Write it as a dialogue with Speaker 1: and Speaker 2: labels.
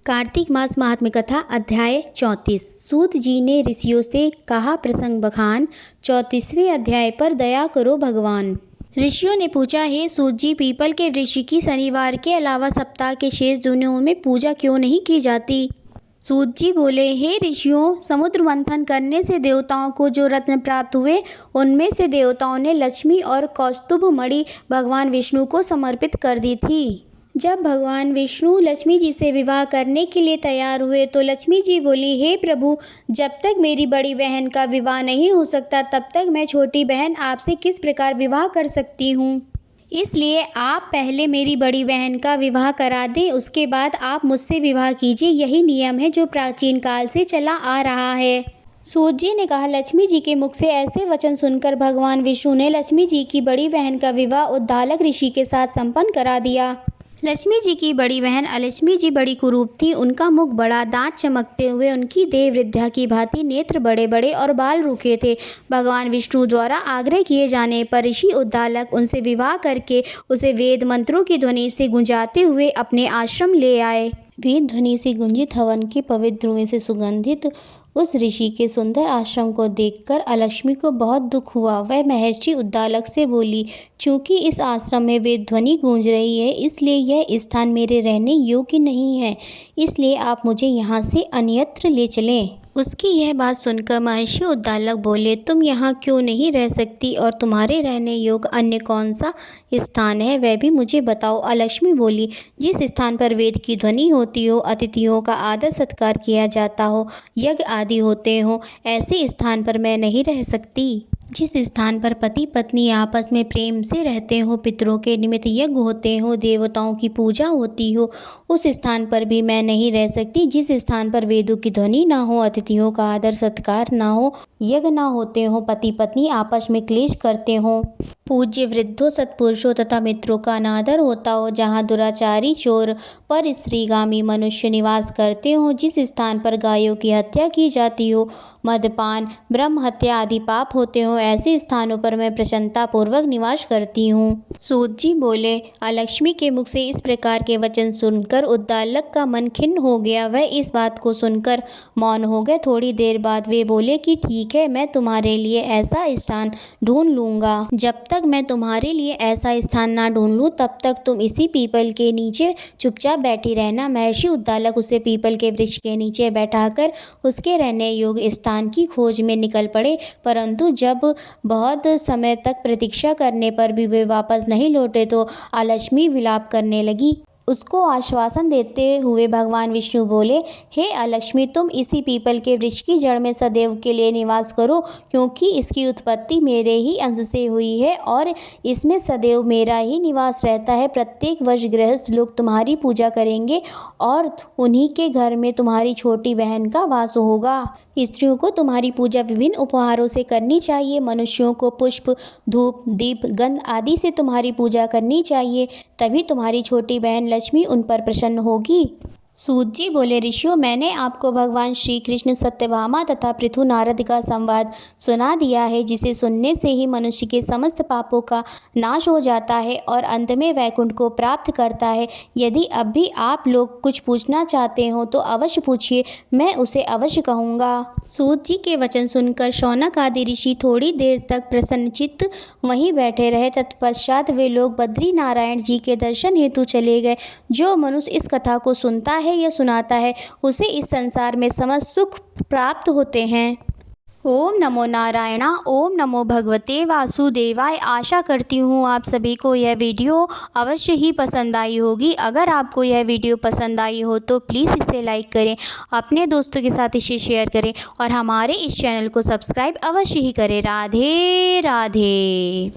Speaker 1: कार्तिक मास महात्म्य कथा अध्याय 34। सूत जी ने ऋषियों से कहा प्रसंग बखान। 34वें अध्याय पर दया करो भगवान। ऋषियों ने पूछा, हे सूत जी, पीपल के वृक्ष की शनिवार के अलावा सप्ताह के शेष दिनों में पूजा क्यों नहीं की जाती? सूत जी बोले, हे ऋषियों, समुद्र मंथन करने से देवताओं को जो रत्न प्राप्त हुए उनमें से देवताओं ने लक्ष्मी और कौस्तुभ मणि भगवान विष्णु को समर्पित कर दी थी। जब भगवान विष्णु लक्ष्मी जी से विवाह करने के लिए तैयार हुए तो लक्ष्मी जी बोली, हे प्रभु, जब तक मेरी बड़ी बहन का विवाह नहीं हो सकता तब तक मैं छोटी बहन आपसे किस प्रकार विवाह कर सकती हूँ। इसलिए आप पहले मेरी बड़ी बहन का विवाह करा दें, उसके बाद आप मुझसे विवाह कीजिए। यही नियम है जो प्राचीन काल से चला आ रहा है। सूत जी ने कहा, लक्ष्मी जी के मुख से ऐसे वचन सुनकर भगवान विष्णु ने लक्ष्मी जी की बड़ी बहन का विवाह उद्दालक ऋषि के साथ संपन्न करा दिया। लक्ष्मी जी की बड़ी बहन अलक्ष्मी जी बड़ी कुरूप थी। उनका मुख बड़ा, दांत चमकते हुए, उनकी देह वृद्धा की भांति, नेत्र बड़े बड़े और बाल रूखे थे। भगवान विष्णु द्वारा आग्रह किए जाने पर ऋषि उद्दालक उनसे विवाह करके उसे वेद मंत्रों की ध्वनि से गुंजाते हुए अपने आश्रम ले आए। वेद ध्वनि से गुंजित हवन के पवित्र धुएं से सुगंधित उस ऋषि के सुंदर आश्रम को देखकर अलक्ष्मी को बहुत दुख हुआ। वह महर्षि उद्दालक से बोली, चूंकि इस आश्रम में वेद ध्वनि गूंज रही है इसलिए यह स्थान मेरे रहने योग्य नहीं है, इसलिए आप मुझे यहाँ से अन्यत्र ले चलें। उसकी यह बात सुनकर महर्षि उद्दालक बोले, तुम यहाँ क्यों नहीं रह सकती और तुम्हारे रहने योग्य अन्य कौन सा स्थान है वह भी मुझे बताओ। अलक्ष्मी बोली, जिस स्थान पर वेद की ध्वनि होती हो, अतिथियों का आदर सत्कार किया जाता हो, यज्ञ आदि होते हो, ऐसे स्थान पर मैं नहीं रह सकती। जिस स्थान पर पति पत्नी आपस में प्रेम से रहते हो, पितरों के निमित्त यज्ञ होते हो, देवताओं की पूजा होती हो, उस स्थान पर भी मैं नहीं रह सकती। जिस स्थान पर वेदों की ध्वनि ना हो, अतिथियों का आदर सत्कार ना हो, यज्ञ ना होते हो, पति पत्नी आपस में क्लेश करते हो, पूज्य वृद्धों सत्पुरुषों तथा मित्रों का अनादर होता हो, जहाँ दुराचारी चोर पर स्त्रीगामी मनुष्य निवास करते हो, जिस स्थान पर गायों की हत्या की जाती हो, मदपान ब्रह्म हत्या आदि पाप होते हो, ऐसे स्थानों पर मैं प्रसन्नता पूर्वक निवास करती हूँ। सूत जी बोले, अलक्ष्मी के मुख से इस प्रकार के वचन सुनकर उद्दालक का मन खिन्न हो गया। वह इस बात को सुनकर मौन हो गए। थोड़ी देर बाद वे बोले कि ठीक है, मैं तुम्हारे लिए ऐसा स्थान ढूंढ लूँगा। जब तक मैं तुम्हारे लिए ऐसा स्थान ना ढूंढ लूँ तब तक तुम इसी पीपल के नीचे चुपचाप बैठी रहना। महर्षि उद्दालक उसे पीपल के वृक्ष के नीचे बैठाकर उसके रहने योग्य स्थान की खोज में निकल पड़े, परंतु जब बहुत समय तक प्रतीक्षा करने पर भी वे वापस नहीं लौटे तो अलक्ष्मी विलाप करने लगी। उसको आश्वासन देते हुए भगवान विष्णु बोले, हे अलक्ष्मी, तुम इसी पीपल के वृक्ष की जड़ में सदैव के लिए निवास करो, क्योंकि इसकी उत्पत्ति मेरे ही अंश से हुई है और इसमें सदैव मेरा ही निवास रहता है। प्रत्येक वर्ष गृहस्थ लोग तुम्हारी पूजा करेंगे और उन्हीं के घर में तुम्हारी छोटी बहन का वास होगा। स्त्रियों को तुम्हारी पूजा विभिन्न उपहारों से करनी चाहिए। मनुष्यों को पुष्प, धूप, दीप, गंध आदि से तुम्हारी पूजा करनी चाहिए, तभी तुम्हारी छोटी बहन लक्ष्मी उन पर प्रसन्न होगी। सूत जी बोले, ऋषियों, मैंने आपको भगवान श्री कृष्ण, सत्यभामा तथा पृथु नारद का संवाद सुना दिया है, जिसे सुनने से ही मनुष्य के समस्त पापों का नाश हो जाता है और अंत में वैकुंठ को प्राप्त करता है। यदि अब भी आप लोग कुछ पूछना चाहते हो तो अवश्य पूछिए, मैं उसे अवश्य कहूँगा। सूत जी के वचन सुनकर शौनक आदि ऋषि थोड़ी देर तक प्रसन्नचित्त वहीं बैठे रहे। तत्पश्चात वे लोग बद्री नारायण जी के दर्शन हेतु चले गए। जो मनुष्य इस कथा को सुनता है या सुनाता है उसे इस संसार में समस्त सुख प्राप्त होते हैं। ओम नमो नारायणा। ओम नमो भगवते वासुदेवाय। आशा करती हूँ आप सभी को यह वीडियो अवश्य ही पसंद आई होगी। अगर आपको यह वीडियो पसंद आई हो तो प्लीज़ इसे लाइक करें, अपने दोस्तों के साथ इसे शेयर करें और हमारे इस चैनल को सब्सक्राइब अवश्य ही करें। राधे राधे।